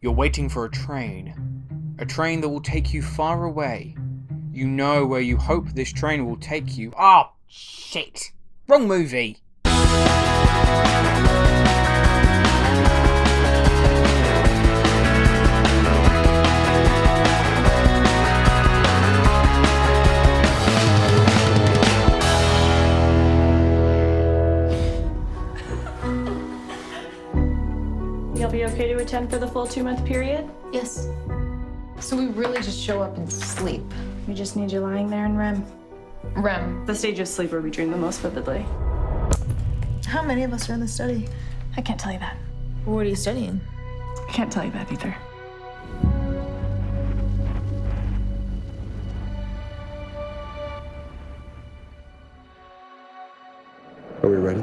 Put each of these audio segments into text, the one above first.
You're waiting for a train that will take you far away. You know where you hope this train will take you. Oh, shit. Wrong movie. You'll be okay to attend for the full 2-month period? Yes. So we really just show up and sleep. We just need you lying there in REM. REM. The stage of sleep where we dream the most vividly. How many of us are in the study? I can't tell you that. What are you studying? I can't tell you that either. Are we ready?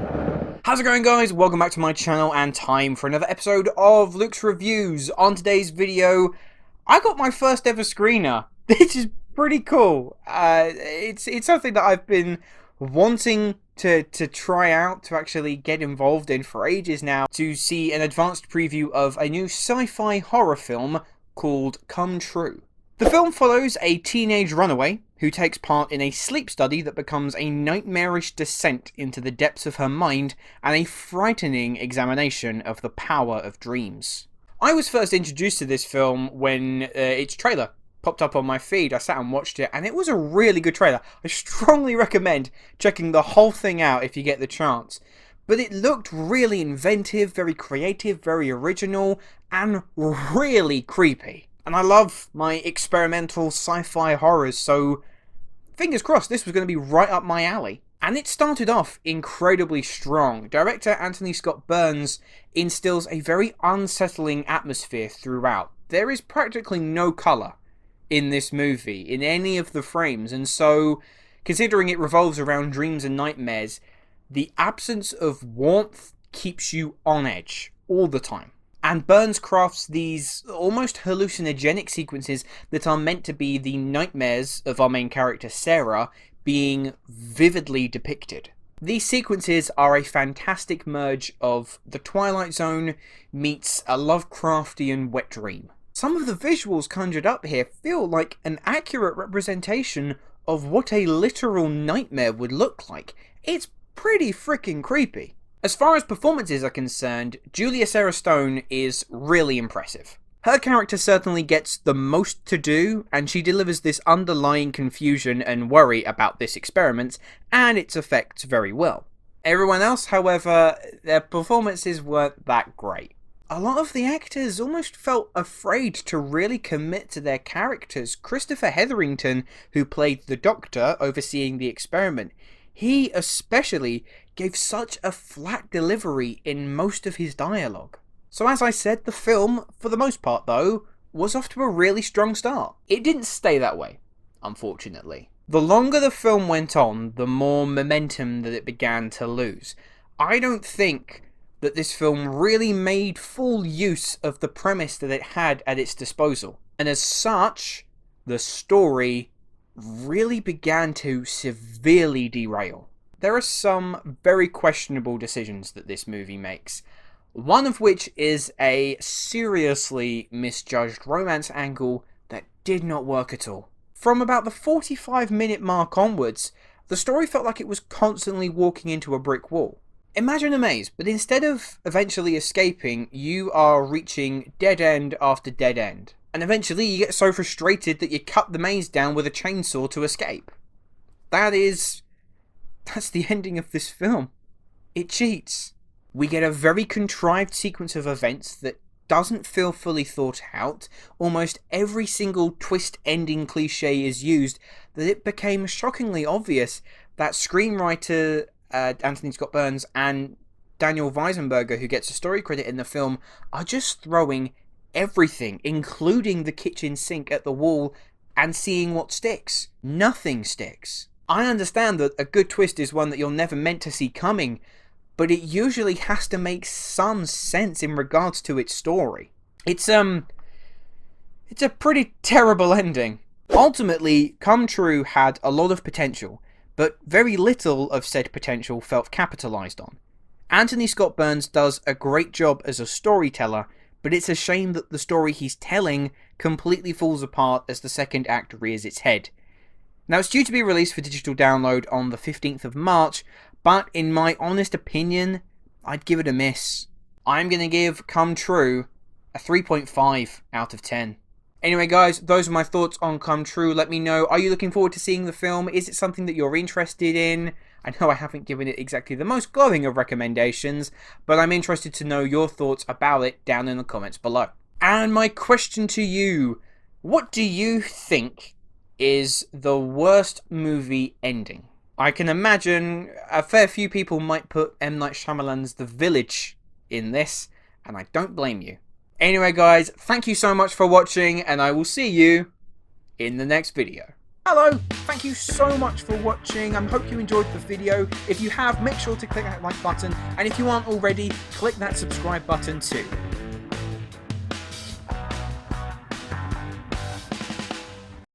How's it going, guys? Welcome back to my channel and time for another episode of Luke's Reviews. On today's video, I got my first ever screener, which is pretty cool. It's something that I've been wanting to try out, to actually get involved in for ages now, to see an advanced preview of a new sci-fi horror film called Come True. The film follows a teenage runaway who takes part in a sleep study that becomes a nightmarish descent into the depths of her mind and a frightening examination of the power of dreams. I was first introduced to this film when its trailer popped up on my feed. I sat and watched it, and it was a really good trailer. I strongly recommend checking the whole thing out if you get the chance. But it looked really inventive, very creative, very original, and really creepy. And I love my experimental sci-fi horrors, so fingers crossed this was going to be right up my alley. And it started off incredibly strong. Director Anthony Scott Burns instills a very unsettling atmosphere throughout. There is practically no colour in this movie, in any of the frames, and so, considering it revolves around dreams and nightmares, the absence of warmth keeps you on edge all the time. And Burns crafts these almost hallucinogenic sequences that are meant to be the nightmares of our main character Sarah being vividly depicted. These sequences are a fantastic merge of the Twilight Zone meets a Lovecraftian wet dream. Some of the visuals conjured up here feel like an accurate representation of what a literal nightmare would look like. It's pretty freaking creepy. As far as performances are concerned, Julia Sarah Stone is really impressive. Her character certainly gets the most to do, and she delivers this underlying confusion and worry about this experiment and its effects very well. Everyone else, however, their performances weren't that great. A lot of the actors almost felt afraid to really commit to their characters. Christopher Hetherington, who played the Doctor overseeing the experiment, he especially gave such a flat delivery in most of his dialogue. So as I said, the film, for the most part though, was off to a really strong start. It didn't stay that way, unfortunately. The longer the film went on, the more momentum that it began to lose. I don't think that this film really made full use of the premise that it had at its disposal. And as such, the story really began to severely derail. There are some very questionable decisions that this movie makes, one of which is a seriously misjudged romance angle that did not work at all. From about the 45-minute mark onwards, the story felt like it was constantly walking into a brick wall. Imagine a maze, but instead of eventually escaping, you are reaching dead end after dead end. And eventually you get so frustrated that you cut the maze down with a chainsaw to escape. That's the ending of this film. It cheats. We get a very contrived sequence of events that doesn't feel fully thought out. Almost every single twist ending cliche is used, that it became shockingly obvious that screenwriter Anthony Scott Burns and Daniel Weisenberger, who gets a story credit in the film, are just throwing everything, including the kitchen sink, at the wall and seeing what sticks. Nothing sticks. I understand that a good twist is one that you're never meant to see coming, but it usually has to make some sense in regards to its story. It's a pretty terrible ending. Ultimately, Come True had a lot of potential, but very little of said potential felt capitalized on. Anthony Scott Burns does a great job as a storyteller, but it's a shame that the story he's telling completely falls apart as the second act rears its head. Now, it's due to be released for digital download on the 15th of March, but in my honest opinion, I'd give it a miss. I'm going to give Come True a 3.5 out of 10. Anyway guys, those are my thoughts on Come True. Let me know, are you looking forward to seeing the film? Is it something that you're interested in? I know I haven't given it exactly the most glowing of recommendations, but I'm interested to know your thoughts about it down in the comments below. And my question to you, what do you think is the worst movie ending? I can imagine a fair few people might put M. Night Shyamalan's The Village in this, and I don't blame you. Anyway guys, thank you so much for watching, and I will see you in the next video. Hello, thank you so much for watching. I hope you enjoyed the video. If you have, make sure to click that like button, and if you aren't already, click that subscribe button too.